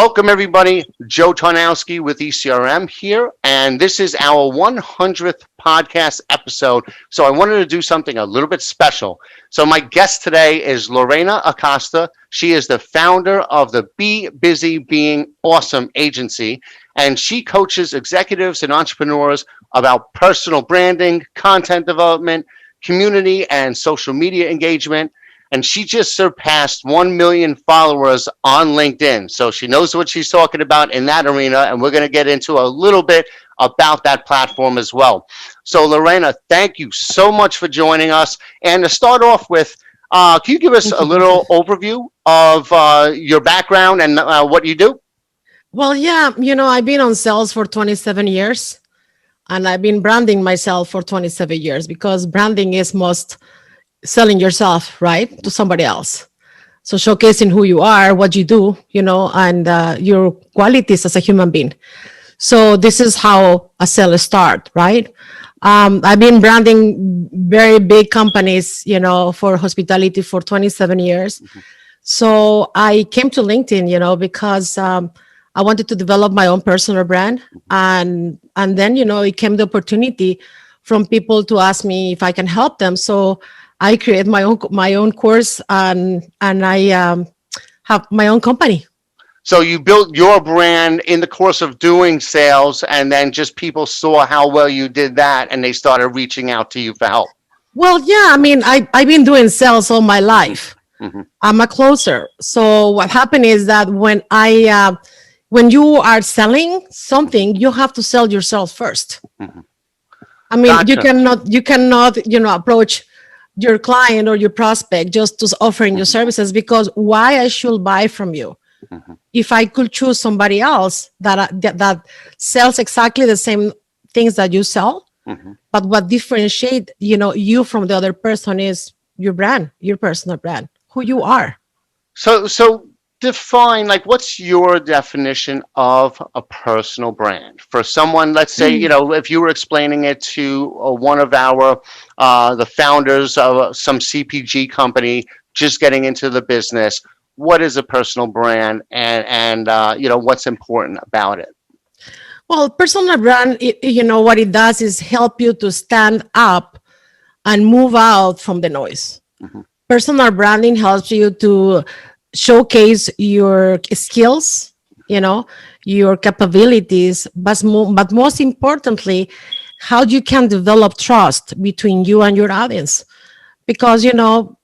Welcome, everybody. Joe Tarnowski with ECRM here, and this is our 100th podcast episode. So I wanted to do something a little bit special. So my guest today is Lorena Acosta. She is the founder of the Be Busy Being Awesome agency, and she coaches executives and entrepreneurs about personal branding, content development, community, and social media engagement. And she just surpassed 1 million followers on LinkedIn. So she knows what she's talking about in that arena. And we're going to get into a little bit about that platform as well. So Lorena, thank you so much for joining us. And to start off with, can you give us a little overview of your background and what you do? Well, yeah, I've been on sales for 27 years. And I've been branding myself for 27 years because branding is most selling yourself, right, to somebody else. So showcasing who you are, what you do, and your qualities as a human being. So this is how a seller start, right? I've been branding very big companies, for hospitality for 27 years. Mm-hmm. So I came to LinkedIn, because I wanted to develop my own personal brand. And then, it came the opportunity from people to ask me if I can help them. So I create my own course and I have my own company. So you built your brand in the course of doing sales, and then just people saw how well you did that, and they started reaching out to you for help. Well, yeah, I've been doing sales all my life. Mm-hmm. I'm a closer. So what happened is that when you are selling something, you have to sell yourself first. Mm-hmm. Gotcha. you cannot, approach your client or your prospect just offering your services, because why I should buy from you? Mm-hmm. If I could choose somebody else that sells exactly the same things that you sell, mm-hmm. but what differentiate you from the other person is your brand, your personal brand, who you are. So define, what's your definition of a personal brand for someone? Let's say, if you were explaining it to one of our the founders of some CPG company just getting into the business, what is a personal brand, and what's important about it? Well, personal brand, what it does is help you to stand up and move out from the noise. Mm-hmm. Personal branding helps you to showcase your skills, your capabilities, but most importantly, how you can develop trust between you and your audience. Because,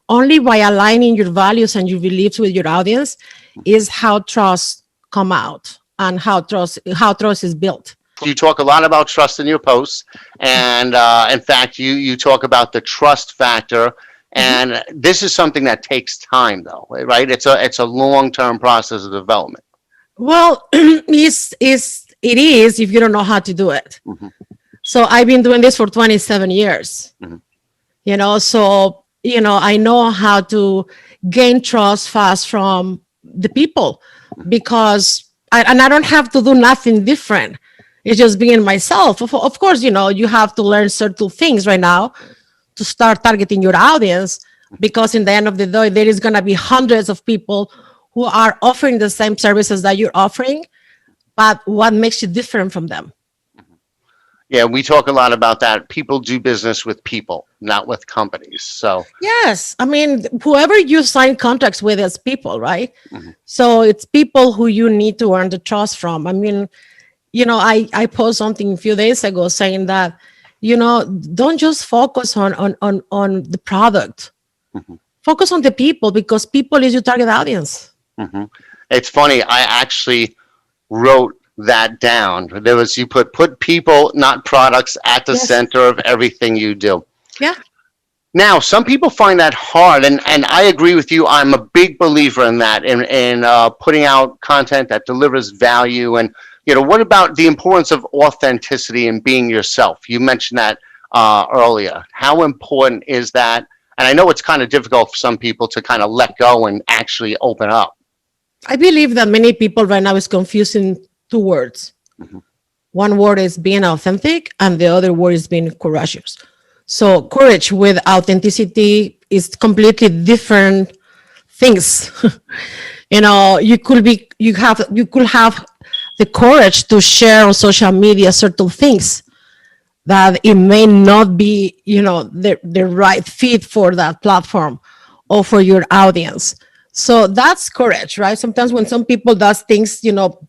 only by aligning your values and your beliefs with your audience is how trust come out and how trust is built. You talk a lot about trust in your posts, and in fact, you talk about the trust factor. And mm-hmm. This is something that takes time, though, right? It's a long-term process of development. Well, it is if you don't know how to do it. Mm-hmm. So I've been doing this for 27 years. Mm-hmm. So I know how to gain trust fast from the people, because I don't have to do nothing different. It's just being myself. Of course, you have to learn certain things right now to start targeting your audience, because in the end of the day, there is going to be hundreds of people who are offering the same services that you're offering, but what makes you different from them? Yeah, we talk a lot about that. People do business with people, not with companies. So yes, whoever you sign contracts with is people, right? Mm-hmm. So it's people who you need to earn the trust from. I posted something a few days ago saying that, don't just focus on the product. Mm-hmm. Focus on the people, because people is your target audience. Mm-hmm. It's funny. I actually wrote that down. You put people, not products, at the center of everything you do. Yeah. Now, some people find that hard, and I agree with you. I'm a big believer in that, in putting out content that delivers value. And what about the importance of authenticity and being yourself? You mentioned that earlier. How important is that? And I know it's kind of difficult for some people to kind of let go and actually open up. I believe that many people right now is confusing two words. Mm-hmm. One word is being authentic, and the other word is being courageous. So courage with authenticity is completely different things. You could have the courage to share on social media certain things that it may not be, the right fit for that platform or for your audience. So that's courage, right? Sometimes when some people does things,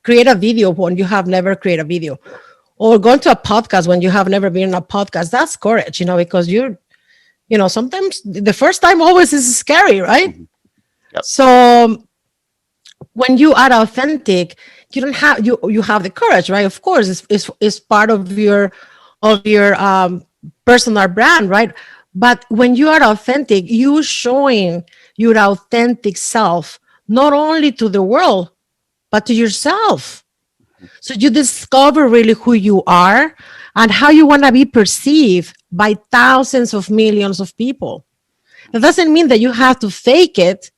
create a video when you have never created a video, or go to a podcast when you have never been in a podcast. That's courage, because sometimes the first time always is scary, right? Yep. So when you are authentic, you don't have you have the courage, right? Of course, it's part of your personal brand, right? But when you are authentic, you showing your authentic self not only to the world but to yourself. So you discover really who you are and how you want to be perceived by thousands of millions of people. That doesn't mean that you have to fake it,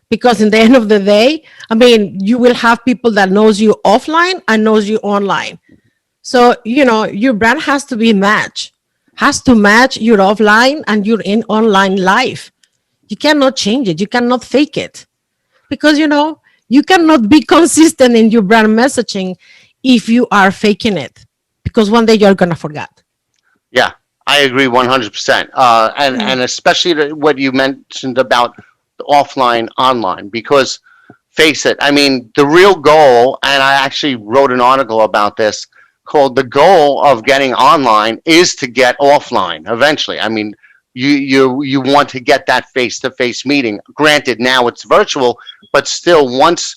because in the end of the day, you will have people that knows you offline and knows you online. So, your brand has to has to match your offline and your online life. You cannot change it. You cannot fake it, because, you cannot be consistent in your brand messaging if you are faking it, because one day you're going to forget. Yeah, I agree 100%. And especially what you mentioned about the offline, online, because face it, the real goal, and I actually wrote an article about this called "The Goal of Getting Online is to Get Offline." Eventually, you want to get that face-to-face meeting. Granted, now it's virtual, but still, once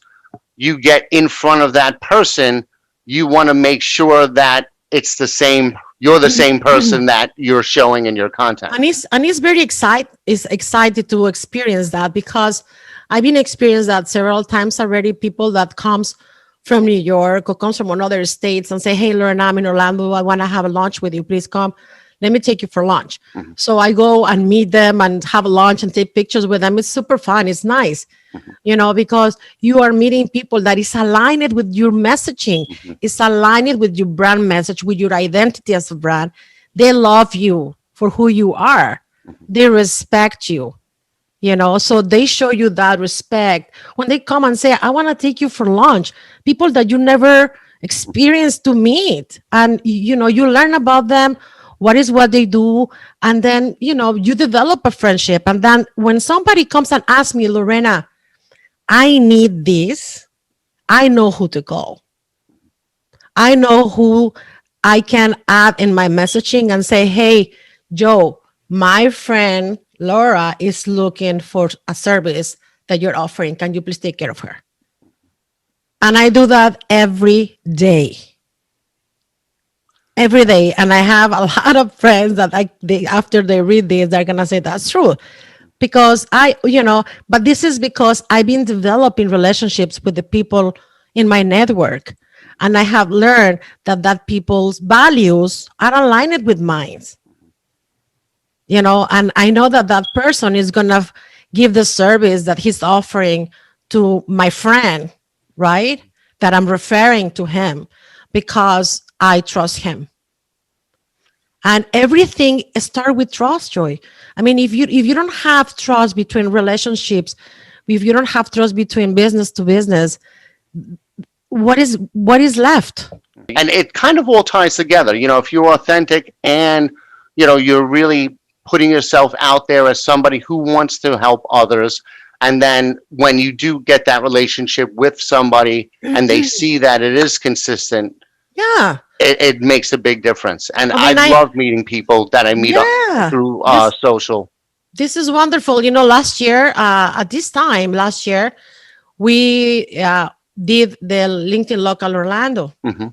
you get in front of that person, you want to make sure that it's the same. You're the same person that you're showing in your content. And it's very excited to experience that, because I've been experienced that several times already. People that comes from New York or comes from another states and say, "Hey, Lorena, I'm in Orlando. I want to have a lunch with you. Please come. Let me take you for lunch." Mm-hmm. So I go and meet them and have a lunch and take pictures with them. It's super fun. It's nice, because you are meeting people that is aligned with your messaging. Mm-hmm. It's aligned with your brand message, with your identity as a brand. They love you for who you are. Mm-hmm. They respect you. So they show you that respect when they come and say, "I want to take you for lunch." People that you never experienced to meet, and you learn about them, what they do, and then you develop a friendship. And then when somebody comes and asks me, "Lorena, I need this," I know who to call. I know who I can add in my messaging and say, "Hey, Joe, my friend Laura is looking for a service that you're offering. Can you please take care of her?" And I do that every day. Every day. And I have a lot of friends that after they read this, they're going to say, "That's true." Because but this is because I've been developing relationships with the people in my network. And I have learned that people's values are aligned with mine. And I know that person is going to give the service that he's offering to my friend, right? That I'm referring to him because I trust him. And everything starts with trust, Joy. If you don't have trust between relationships, if you don't have trust between business to business, what is left? And it kind of all ties together. If you're authentic and you're really putting yourself out there as somebody who wants to help others. And then when you do get that relationship with somebody and they see that it is consistent, yeah, it makes a big difference. And I love meeting people that I meet up through social. This is wonderful. Last year, at this time last year, we did the LinkedIn Local Orlando. Mm-hmm.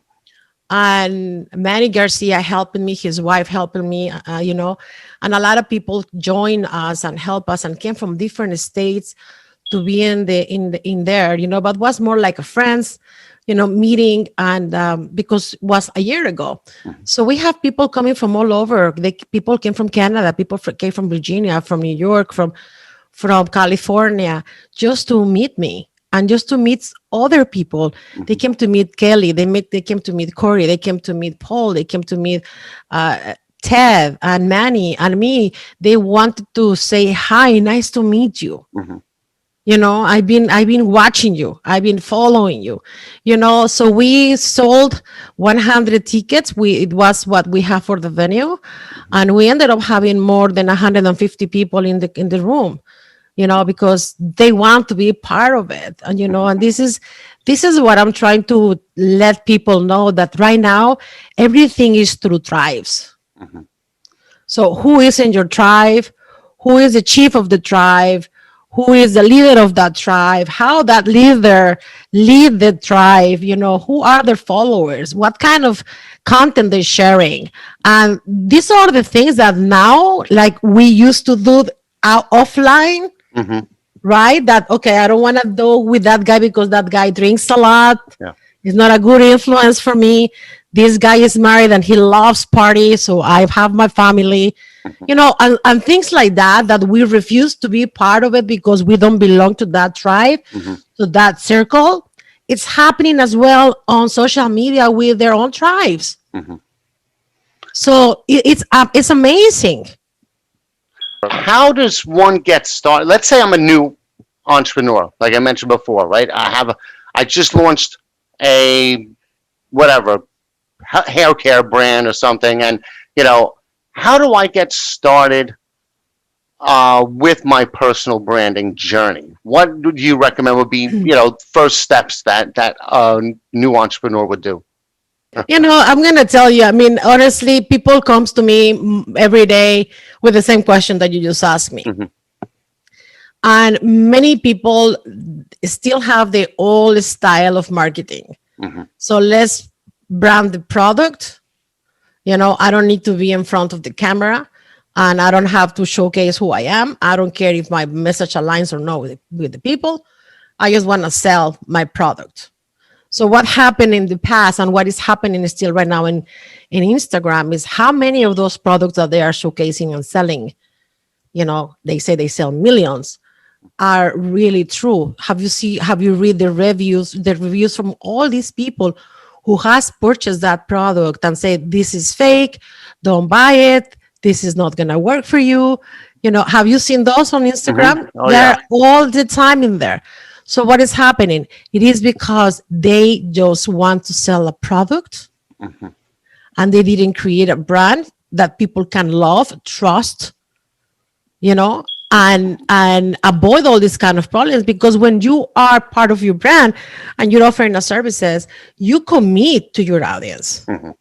And Manny Garcia helping me, his wife helping me, and a lot of people joined us and help us and came from different states to be in there, but was more like a friends, meeting, and because it was a year ago. Mm-hmm. So we have people coming from all over. People came from Canada, people came from Virginia, from New York, from California, just to meet me. And just to meet other people. Mm-hmm. They came to meet Kelly. They came to meet Corey. They came to meet Paul. They came to meet Ted and Manny and me. They wanted to say, "Hi, nice to meet you." Mm-hmm. I've been watching you. I've been following you. So we sold 100 tickets. It was what we have for the venue, and we ended up having more than 150 people in the room. Because they want to be part of it, and this is what I'm trying to let people know, that right now everything is through tribes. Mhm. So who is in your tribe? Who is the chief of the tribe? Who is the leader of that tribe? How that leader lead the tribe? Who are their followers? What kind of content they're sharing? And these are the things that now, like we used to do offline, Mhm. right? That, okay, I don't want to go with that guy because that guy drinks a lot. Yeah. He's not a good influence for me. This guy is married and he loves parties, so I have my family, and things like that we refuse to be part of it because we don't belong to that tribe, Mhm. to that circle. It's happening as well on social media with their own tribes. Mhm. So it's amazing. How does one get started? Let's say I'm a new entrepreneur, like I mentioned before, right? I just launched a whatever hair care brand or something, and you know, how do I get started with my personal branding journey? What would you recommend would be, first steps that a new entrepreneur would do? I'm gonna tell you. I mean, honestly, people comes to me every day with the same question that you just asked me, Mhm. and many people still have their old style of marketing. Mhm. So let's brand the product. I don't need to be in front of the camera, and I don't have to showcase who I am. I don't care if my message aligns or not with the people. I just want to sell my product. So what happened in the past and what is happening still right now in Instagram is how many of those products that they are showcasing and selling, they say they sell millions, are really true. Have you read the reviews from all these people who has purchased that product and say this is fake, don't buy it, this is not going to work for you? Have you seen those on Mhm. Instagram? Oh yeah. They're all the time in there. So what is happening? It is because they just want to sell a product, Mhm. and they didn't create a brand that people can love, trust, and avoid all these kind of problems. Because when you are part of your brand and you're offering a services, you commit to your audience. Mhm.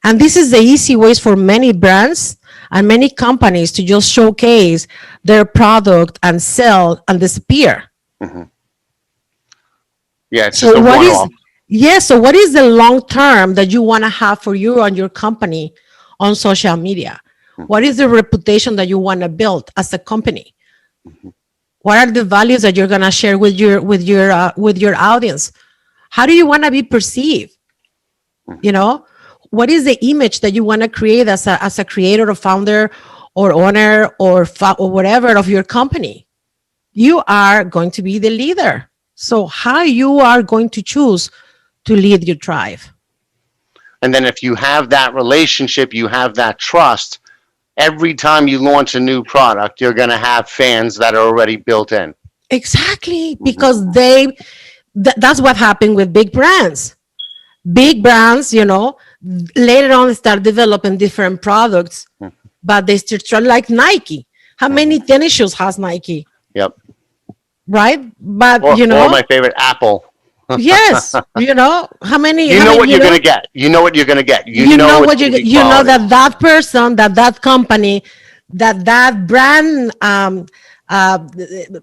And this is the easy ways for many brands and many companies to just showcase their product and sell and disappear. Mhm. Yeah, it's just So a what is one-off. yes, so what is the long term that you want to have for you and your company on social media? What is the reputation that you want to build as a company? What are the values that you're going to share with your audience? How do you want to be perceived? You know, what is the image that you want to create as a creator or founder or owner or whatever of your company? You are going to be the leader. So how you are going to choose to lead your tribe? And then if you have that relationship, you have that trust, every time you launch a new product, you're going to have fans that are already built in. Exactly, Mhm. because that's what happened with big brands. Big brands, later on start developing different products, but they still try, like Nike. How Mhm. many tennis shoes has Nike? Yep. Right? But Or my favorite, Apple. yes, how many, You know what you're going to get. You know what you're going to get. You you know know it's what going to be you know quality. that person, that company, that brand,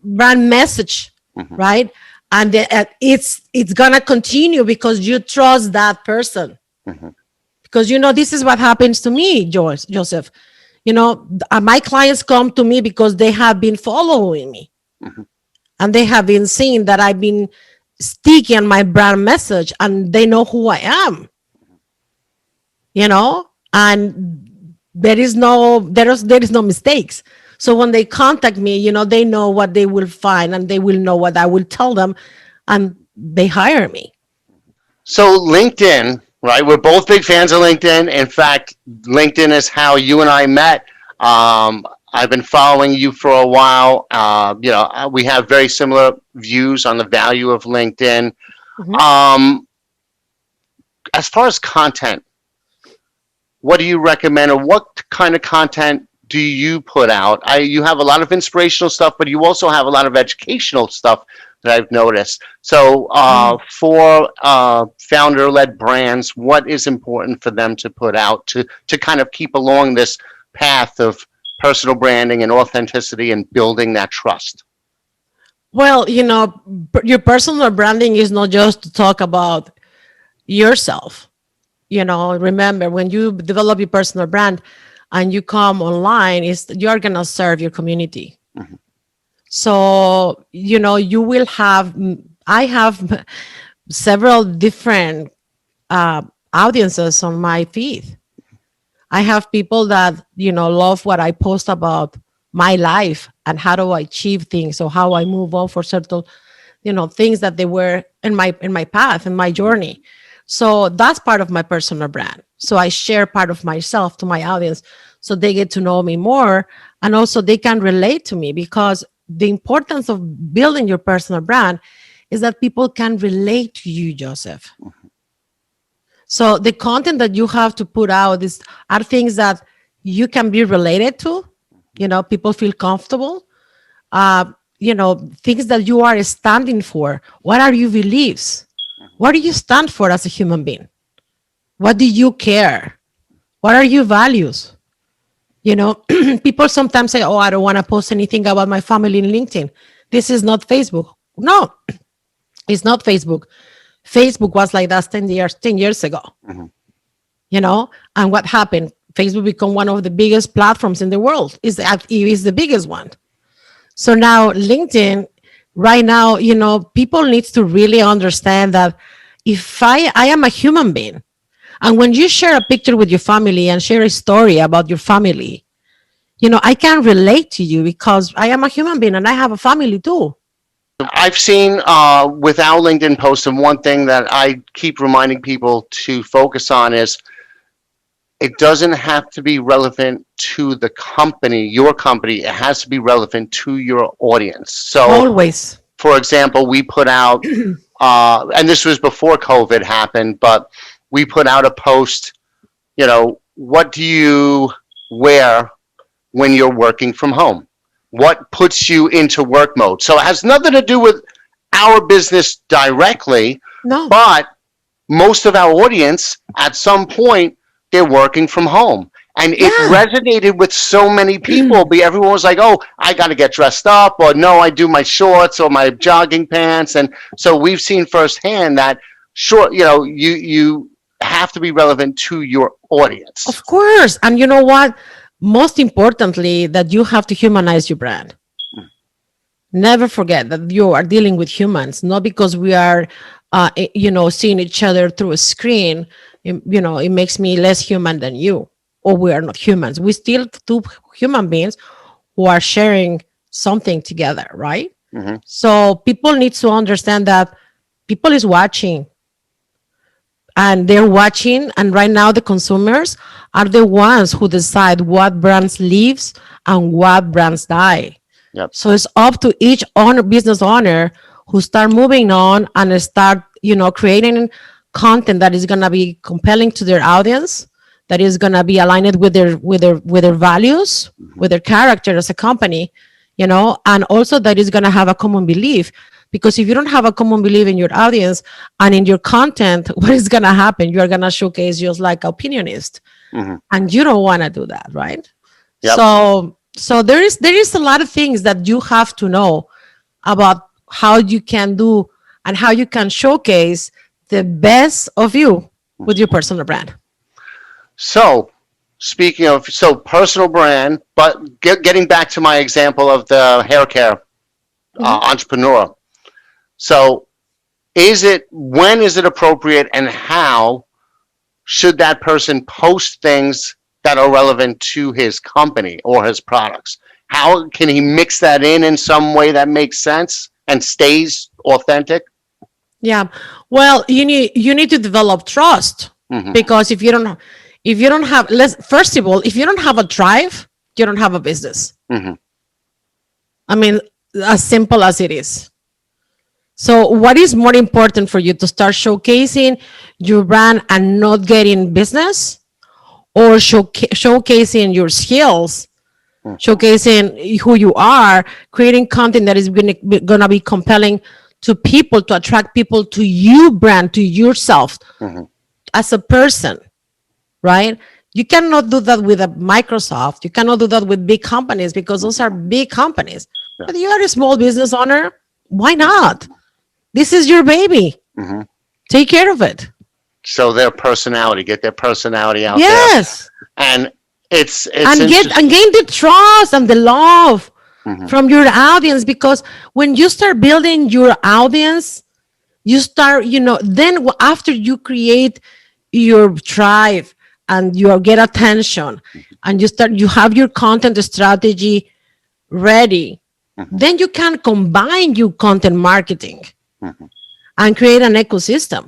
brand message, Mhm. right? And it's gonna continue because you trust that person. Mhm. Because this is what happens to me, Joseph. My clients come to me because they have been following me, Mhm. and they have been seeing that I've been sticking on my brand message, and they know who I am. And there is no mistakes. So when they contact me, they know what they will find, and they will know what I will tell them, and they hire me. So LinkedIn, right? We're both big fans of LinkedIn. In fact, LinkedIn is how you and I met. I've been following you for a while. We have very similar views on the value of LinkedIn. Mhm. Um, as far as content, what do you recommend, or what kind of content do you put out? You have a lot of inspirational stuff, but you also have a lot of educational stuff that I've noticed. So, for founder-led brands, what is important for them to put out to kind of keep along this path of personal branding and authenticity and building that trust? Well, your personal branding is not just to talk about yourself. Remember, when you develop your personal brand and you come online, is you're gonna serve your community. Mhm. So, you will have. I have several different audiences on my feed. I have people that love what I post about my life and how do I achieve things, or how I move on for certain things that they were in my path, in my journey. So that's part of my personal brand. So I share part of myself to my audience, so they get to know me more, and also they can relate to me, because the importance of building your personal brand is that people can relate to you, Joseph. So the content that you have to put out are things that you can be related to. People feel comfortable. Things that you are standing for. What are your beliefs? What do you stand for as a human being? What do you care? What are your values? People sometimes say, "Oh, I don't want to post anything about my family in LinkedIn. This is not Facebook." No, it's not Facebook. Facebook was like that 10 years ago. Mhm. And what happened? Facebook became one of the biggest platforms in the world. It is the biggest one. So now LinkedIn, right now, people need to really understand that if I am a human being, and when you share a picture with your family and share a story about your family, I can relate to you because I am a human being and I have a family too. I've seen with our LinkedIn posts, and one thing that I keep reminding people to focus on is it doesn't have to be relevant to the company, your company. It has to be relevant to your audience. So, Always. for example, we put out, and this was before COVID happened, but we put out a post, what do you wear when you're working from home? What puts you into work mode? So it has nothing to do with our business directly, No. but most of our audience at some point they're working from home, and it Yeah. resonated with so many people. But everyone was like, oh, I got to get dressed up, or no, I do my shorts or my jogging pants. And so we've seen firsthand that short, you have to be relevant to your audience. Of course. And you know what? Most importantly, that you have to humanize your brand. Never forget that you are dealing with humans, not because we are, seeing each other through a screen. It makes me less human than you, or we are not humans. We still two human beings who are sharing something together, right? Hmm. So people need to understand that people is watching, and they're watching, and right now the consumers are the ones who decide what brands lives and what brands die. Yep. So it's up to each business owner who start moving on and start creating content that is going to be compelling to their audience, that is going to be aligned with their values, with their character as a company, and also that is going to have a common belief. Because if you don't have a common belief in your audience and in your content, what is going to happen? You're going to showcase just like opinionist, Hmm. and you don't want to do that, right? Yep. So there is a lot of things that you have to know about how you can do and how you can showcase the best of you with your personal brand. So, speaking of personal brand, but getting back to my example of the hair care Mhm. entrepreneur. So, when is it appropriate, and how should that person post things that are relevant to his company or his products? How can he mix that in some way that makes sense and stays authentic? Yeah. Well, you need to develop trust, Hmm. because if you don't have, let's first of all, if you don't have a drive, you don't have a business. Mhm. I mean, as simple as it is. So what is more important for you, to start showcasing your brand and not getting business, or showcasing your skills, showcasing who you are, creating content that is going to be compelling to people, to attract people to you brand, to yourself as a person, right? You cannot do that with a Microsoft. You cannot do that with big companies, because those are big companies. Yeah. But you are a small business owner. Why not? This is your baby. Mhm. Take care of it. So their personality, get their personality out there, Yes. and it's And interesting. gain the trust and the love Mhm. from your audience, because when you start building your audience, you start, then after you create your tribe and you get attention, and you have your content strategy ready, then you can combine your content marketing and create an ecosystem.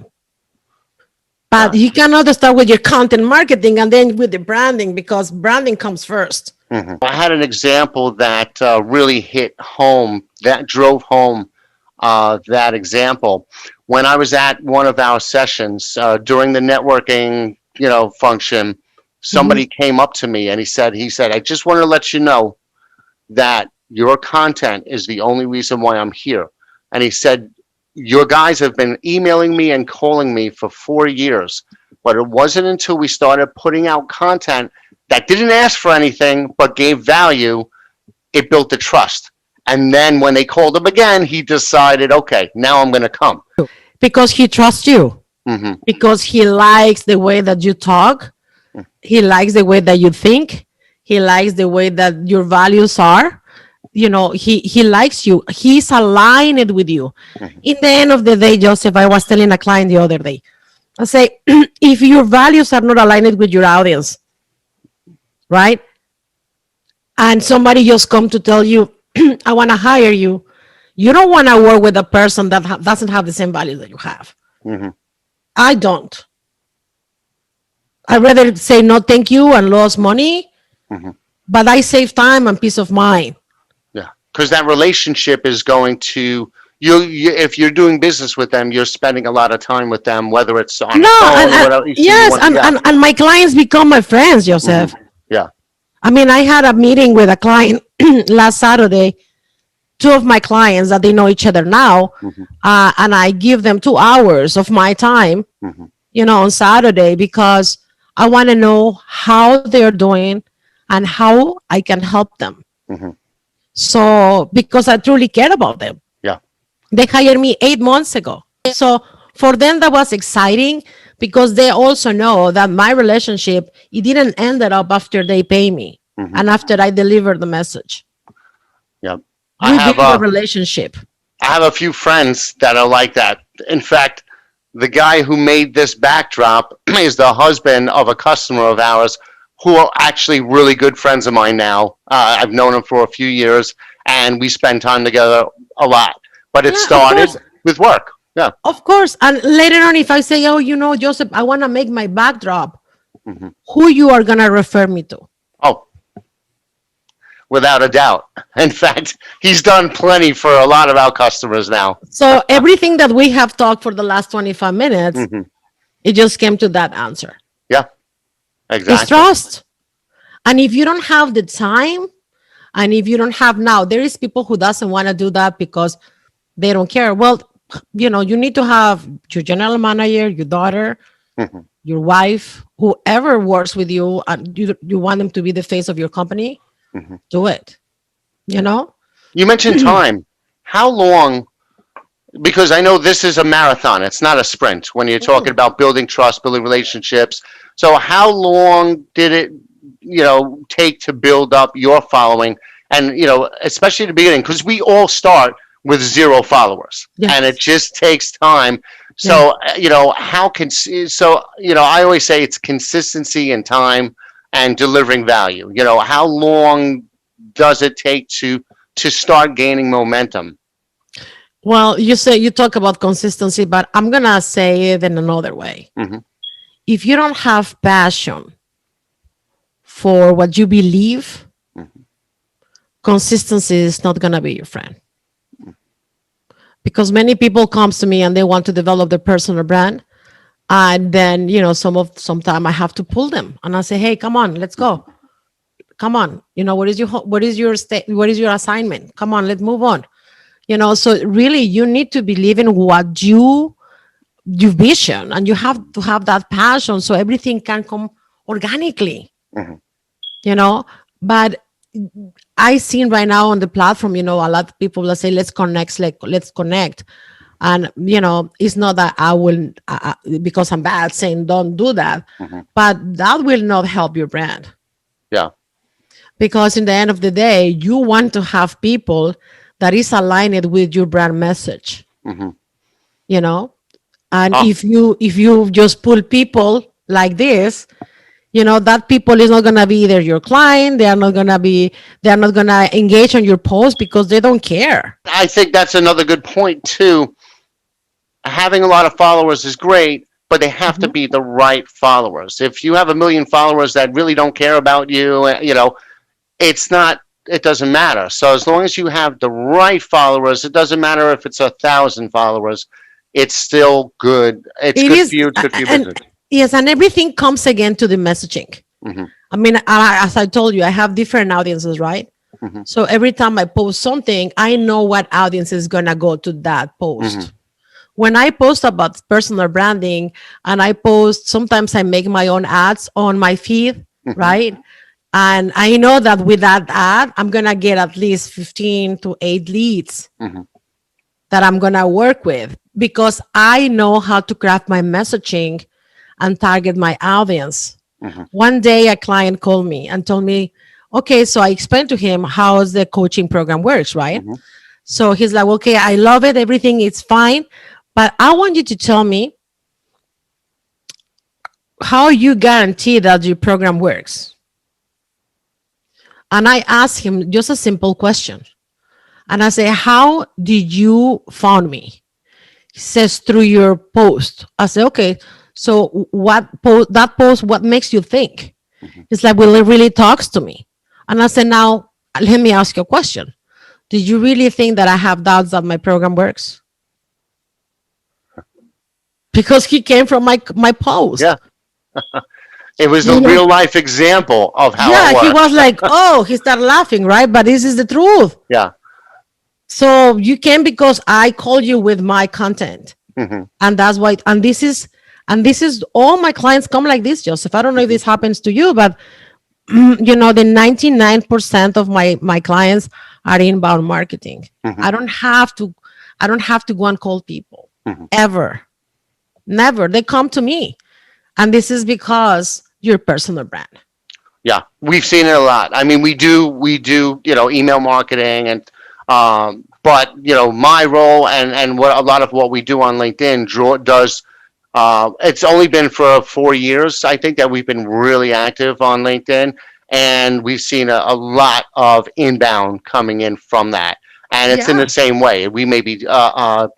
But you cannot start with your content marketing and then with the branding, because branding comes first. I had an example that really hit home, that drove home that example. When I was at one of our sessions during the networking, function, somebody came up to me and he said, I just want to let you know that your content is the only reason why I'm here. And he said, your guys have been emailing me and calling me for 4 years, but it wasn't until we started putting out content that didn't ask for anything but gave value, it built the trust. And then when they called him again, he decided, okay, now I'm going to come. Because he trusts you, because he likes the way that you talk, he likes the way that you think, he likes the way that your values are. He likes you, he's aligned with you. In the end of the day, Joseph, I was telling a client the other day, I say, if your values are not aligned with your audience, right, and somebody just come to tell you, I want to hire you, you don't want to work with a person that doesn't have the same values that you have. I don't. I'd rather say no thank you and lose money, but I save time and peace of mind. Yeah, because that relationship is going to if you're doing business with them, you're spending a lot of time with them, whether it's on the phone or whatever. Yes, and my clients become my friends, Joseph. Yeah. I mean, I had a meeting with a client last Saturday, two of my clients that they know each other now, and I give them 2 hours of my time, on Saturday, because I want to know how they're doing and how I can help them. So, because I truly care about them. Yeah. They hired me 8 months ago. So for them, that was exciting, because they also know that my relationship, it didn't end up after they pay me and after I deliver the message. Yeah. We build a relationship. I have a few friends that are like that. In fact, the guy who made this backdrop is the husband of a customer of ours who are actually really good friends of mine now. I've known him for a few years, and we spend time together a lot. But it started with work. Yeah. Of course. And later on, if I say, oh, Joseph, I want to make my backdrop, who you are going to refer me to? Oh, without a doubt. In fact, he's done plenty for a lot of our customers now. So everything that we have talked for the last 25 minutes, it just came to that answer. Yeah, exactly. It's trust. And if you don't have the time, and if you don't have now, there is people who doesn't want to do that because they don't care. Well, you need to have your general manager, your daughter, your wife, whoever works with you, and you want them to be the face of your company, do it. You mentioned time. How long, because I know this is a marathon, it's not a sprint when you're talking about building trust, building relationships. So how long did it take to build up your following? And especially at the beginning, because we all start with 0 followers, and it just takes time. So I always say it's consistency and time and delivering value. How long does it take to start gaining momentum? Well, you talk about consistency, but I'm gonna say it in another way. If you don't have passion for what you believe, consistency is not going to be your friend, because many people comes to me and they want to develop their personal brand, and then sometime I have to pull them and I say, hey, come on, let's go, come on, what is your state, what is your assignment, come on, let's move on. So really you need to believe in what your vision, and you have to have that passion so everything can come organically. Mhm. But I seen right now on the platform, a lot of people that say, let's connect. And, it's not that I will, because I'm bad, saying don't do that, Mhm. but that will not help your brand. Yeah. Because in the end of the day, you want to have people that is aligned with your brand message, Mhm. you know? And Oh, if you just pull people like this, that people is not gonna be either your client, they're not gonna engage on your post because they don't care. I think that's another good point too. Having a lot of followers is great, but they have to Mhm. be the right followers. If you have a million followers that really don't care about you, it's not, it doesn't matter. So as long as you have the right followers, it doesn't matter if it's 1,000 followers, it's still good. It's It good for is, you, it's good for your and business. yes, and everything comes again to the messaging. Hmm. I mean, as I told you, I have different audiences, right? Hmm. So every time I post something, I know what audience is gonna go to that Hmm. post. When I post about personal branding, and I post, sometimes I make my own ads on my feed, Hmm. right? And I know that with that ad, I'm gonna get at least 15 to 8 leads Hmm. that I'm gonna work with, because I know how to craft my messaging and target my audience. Hmm. One day a client called me and told me, okay, so I explained to him how the coaching program works, right? Hmm. So he's like, okay, I love it, everything is fine, but I want you to tell me how you guarantee that your program works. And I asked him just a simple question. And I say, how did you find me? He says, through your post. I say, okay, so what makes you think? Hmm. It's like, well, it really talks to me. And I said, now let me ask you a question. Did you really think that I have doubts that my program works? Because he came from my Yeah, post. it was a You know, real life example of how it yeah, he was works. like, oh, he started laughing, right? But this is the truth. Yeah. So you came because I called you with my content. Hmm. And that's why, and this is all my clients come like this, Joseph. I don't know if Hmm. this happens to you, but the 99% of my clients are inbound marketing. Hmm. I don't have to go and call people Hmm. ever. Never. They come to me. And this is because your personal brand. Yeah, we've seen it a lot. I mean, we do, email marketing but my role and what a lot of what we do on LinkedIn does. It's only been for 4 years, I think, that we've been really active on LinkedIn, and we've seen a lot of inbound coming in from that. And it's in Yeah. the same way. We may be a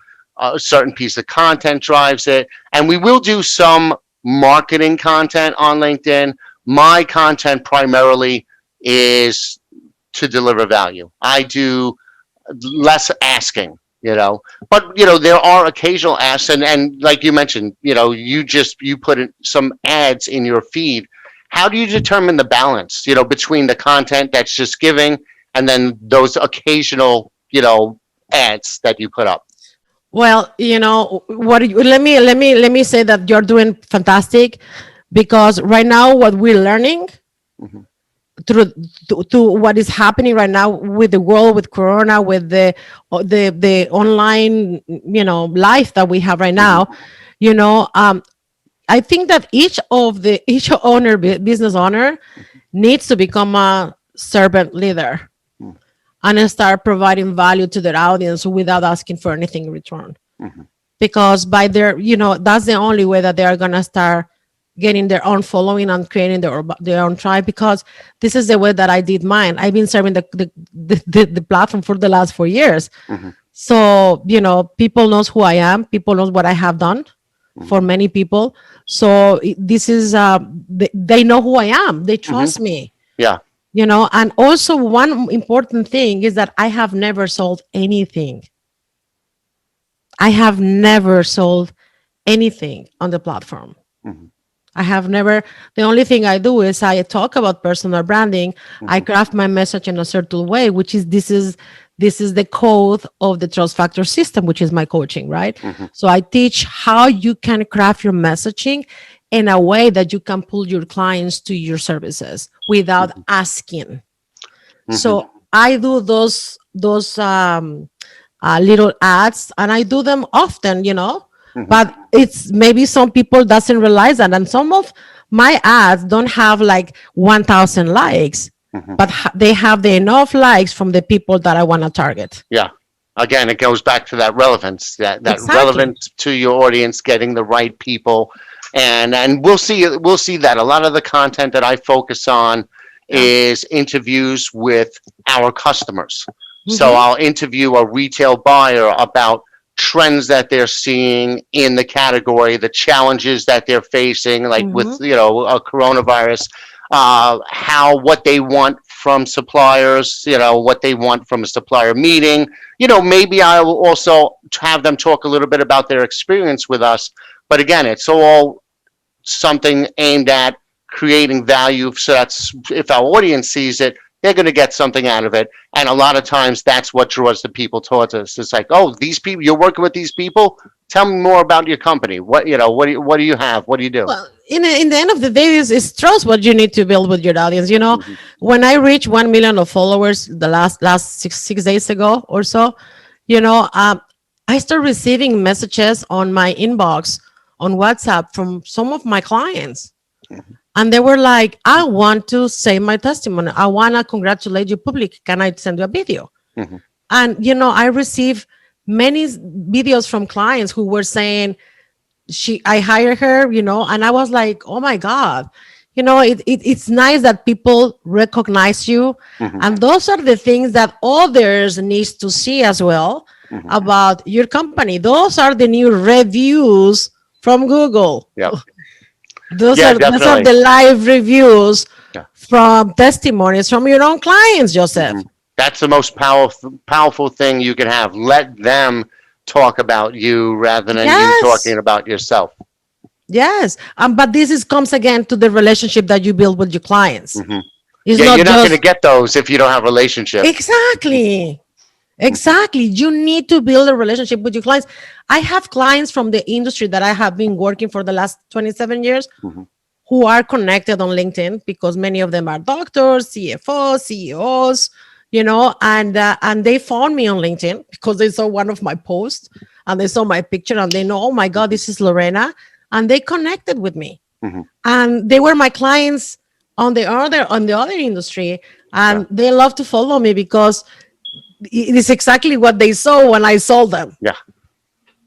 certain piece of content drives it, and we will do some marketing content on LinkedIn. My content primarily is to deliver value. I do less asking, but there are occasional asks, and like you mentioned, you put in some ads in your feed. How do you determine the balance, between the content that's just giving and then those occasional, ads that you put up? Well, let me say that you're doing fantastic, because right now what we're learning Hmm. through to what is happening right now with the world, with corona, with the online life that we have right Hmm. now. I think that each owner, business owner, needs to become a servant leader and then start providing value to their audience without asking for anything in return. Hmm. Because that's the only way that they are gonna start getting their own following and creating their own tribe. Because this is the way that I did mine. I've been serving the platform for the last 4 years. Hmm. So people knows who I am. People knows what I have done Hmm. for many people. So this is they know who I am. They Hmm. trust me. Yeah. And also one important thing is that I have never sold anything. I have never sold anything on the platform. Mhm. I have never, the only thing I do is I talk about personal branding. I Mhm. craft my message in a certain way, which is this is the code of the trust factor system, which is my coaching, right? Mhm. So I teach how you can craft your messaging in a way that you can pull your clients to your services without Mhm. asking. Mhm. So I do those little ads, and I do them often, Mhm. but it's maybe some people doesn't realize that, and some of my ads don't have like 1,000 likes, Mhm. but they have the enough likes from the people that I want to target. Yeah. Again, it goes back to that relevance, that Exactly. relevance to your audience, getting the right people, and we'll see that a lot of the content that I focus on Yeah. is interviews with our customers. So Mm-hmm. I'll interview a retail buyer about trends that they're seeing in the category, the challenges that they're facing, like with Mm-hmm. a coronavirus, how what they want from suppliers, what they want from a supplier meeting. Maybe I will also have them talk a little bit about their experience with us. But again, it's all something aimed at creating value. So that's if our audience sees it, they're going to get something out of it. And a lot of times that's what draws the people towards us. It's like, oh, these people, you're working with these people. Tell me more about your company. What do you have? What do you do? Well, in the end of the day, is trust what you need to build with your audience. Mhm. When I reached 1 million of followers the last six days ago or so, you know, um, I started receiving messages on my inbox on WhatsApp from some of my clients, and they were like, "I want to say my testimony. I want to congratulate you public. Can I send you a video?" Mhm. And I received many videos from clients who were saying, I hired her, and I was like, oh my God, it's nice that people recognize you. Mhm. And those are the things that others needs to see as well Mhm. about your company. Those are the new reviews from Google. Yep. Those Yeah, are those are definitely. the live reviews Yeah. from testimonies from your own clients, Joseph. Mhm. That's the most powerful thing you can have. Let them talk about you rather than you Yes. talking about yourself. Yes. But this comes again to the relationship that you build with your clients. Hmm. It's Yeah, you're not not going to just get those if you don't have a relationship. exactly. Hmm. Exactly. You need to build a relationship with your clients. I have clients from the industry that I have been working for the last 27 years Hmm. who are connected on LinkedIn because many of them are doctors, CFOs, CEOs, and they found me on LinkedIn because they saw one of my posts and they saw my picture and they know, oh my God, this is Lorena. And they connected with me. Hmm. And they were my clients on the other industry. Yeah, And they love to follow me because it is exactly what they saw when I sold them. yeah,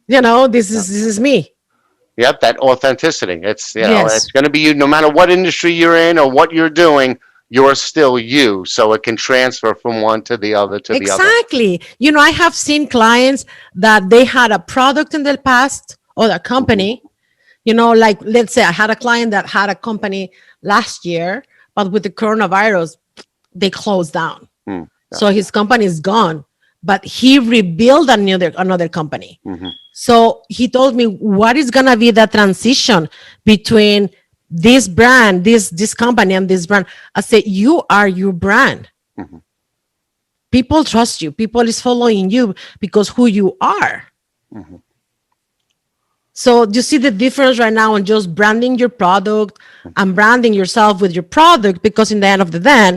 This yeah. is me. Yep. That authenticity. It's Yes, going to be you, no matter what industry you're in or what you're doing. You're still you, so it can transfer from one to the other to the other. exactly. I have seen clients that they had a product in the past or a Hmm. company. Like let's say I had a client that had a company last year, but with the coronavirus, they closed down. Hmm. Yeah. So his company is gone, but he rebuilt another company. Hmm. So he told me, what is gonna be the transition between this brand, this company, and this brand? I said, you are your brand. Hmm. People trust you. People is following you because who you are. Hmm. So you see the difference right now in just branding your product and branding yourself with your product, because in the end of the day,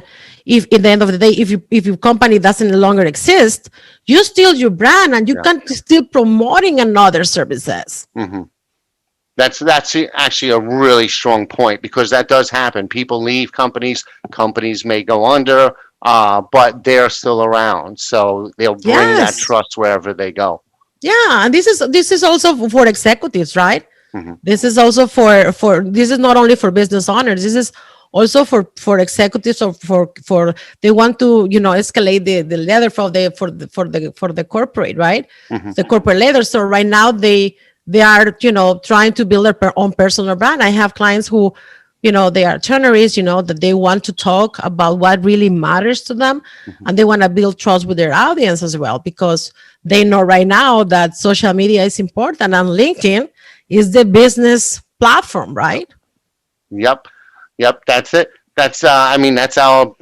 if your company doesn't no longer exist, you still your brand and you Yeah. can still promoting another services. Hmm. That's actually a really strong point because that does happen. People leave companies. Companies may go under, but they're still around, so they'll bring that Yes. trust wherever they go. Yeah, and this is also for executives, right? Hmm. This is also for this is not only for business owners. This is also for executives or for they want to escalate the ladder for the corporate, right? Hmm. The corporate ladder. So right now they are trying to build their own personal brand. I have clients they are journalists, that they want to talk about what really matters to them, Mhm. and they want to build trust with their audience as well, because they know right now that social media is important, and LinkedIn is the business platform, right? Yep. Yep. That's it. I mean, that's our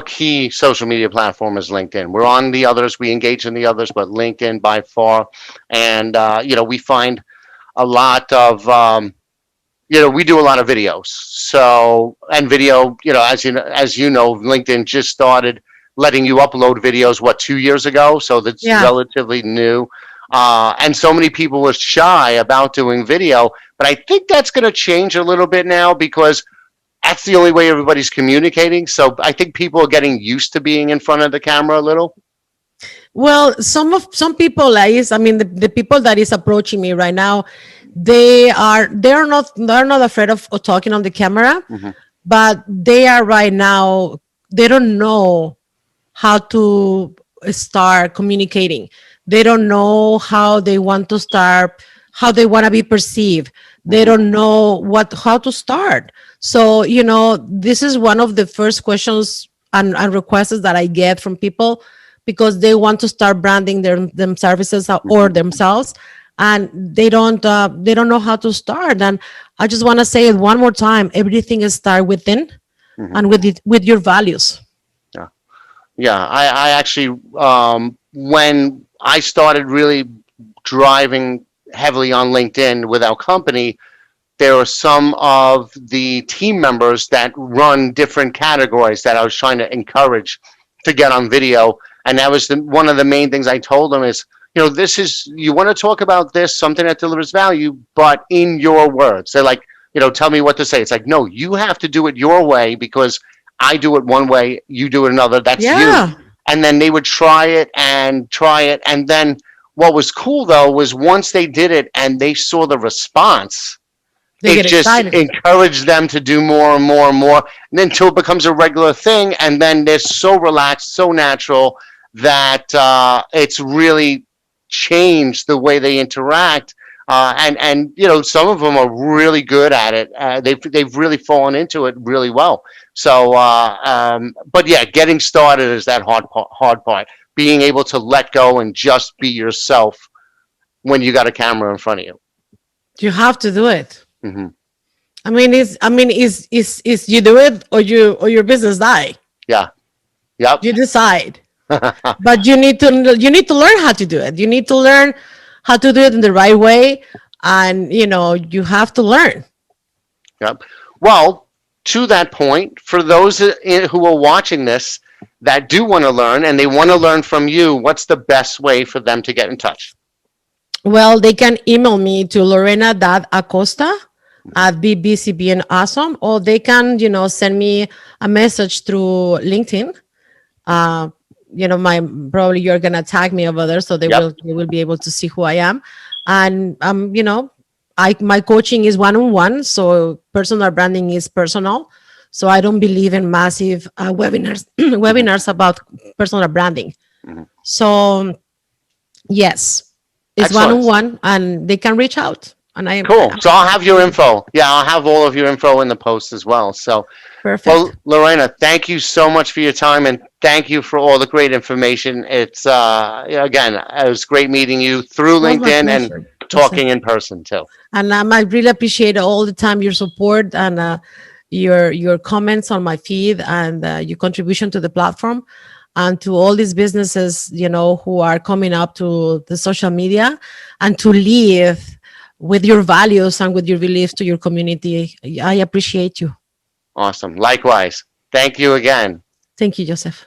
key social media platform is LinkedIn. We're on the others. We engage in the others, but LinkedIn by far. And, we find a lot of, we do a lot of videos. So, and video, as you know, LinkedIn just started letting you upload videos, 2 years ago? So that's Yeah. relatively new. And so many people were shy about doing video, but I think that's going to change a little bit now because that's the only way everybody's communicating. So I think people are getting used to being in front of the camera a little. Well, some people, the people that is approaching me right now, they're not afraid of talking on the camera, Hmm. but they are right now, they don't know how to start communicating. They don't know how they want to start, how they want to be perceived. They Hmm. don't know how to start. So, this is one of the first questions and requests that I get from people, because they want to start branding them services or Hmm. themselves, and they don't know how to start. And I just want to say it one more time: everything is start within, Hmm. and with your values. Yeah. Yeah. I actually, when I started really driving heavily on LinkedIn with our company, there are some of the team members that run different categories that I was trying to encourage to get on video. And that was one of the main things I told them is, you want to talk about this, something that delivers value, but in your words. They're like, tell me what to say. It's like, no, you have to do it your way because I do it one way, you do it another. That's you. Yeah, And then they would try it and try it. And then what was cool though was once they did it and they saw the response, they it get just excited. encouraged them to do more and more and more, and then until it becomes a regular thing, and then they're so relaxed, so natural that it's really changed the way they interact. And some of them are really good at it. They've really fallen into it really well. So, but yeah, getting started is that hard part. Being able to let go and just be yourself when you got a camera in front of you. You have to do it. Hmm. Is you do it, or your business die. Yeah. Yep. You decide, but you need to learn how to do it. You need to learn how to do it in the right way, and you have to learn. Yep. Well, to that point, for those who are watching this that do want to learn and they want to learn from you, what's the best way for them to get in touch? Well, they can email me to lorena.acosta@bbcbnawesome, or they can send me a message through LinkedIn. uh, my probably you're gonna tag me over there, so they Yep. will they will be able to see who I am. And I my coaching is one-on-one, so personal branding is personal. So I don't believe in massive webinars Hmm. webinars about personal branding. Hmm. So yes, it's Excellent. one-on-one, and they can reach out, and Cool. I'm So I'll have your info. Yeah, I'll have all of your info in the post as well. So, well, perfect. Lorena, thank you so much for your time and thank you for all the great information. It's again, it was great meeting you through Was my LinkedIn and pleasure, Joseph. talking in person too. And I really appreciate all the time your support, and your comments on my feed, and your contribution to the platform, and to all these businesses who are coming up to the social media, and to live with your values and with your beliefs to your community. I appreciate you. Awesome. Likewise. Thank you again. Thank you, Joseph.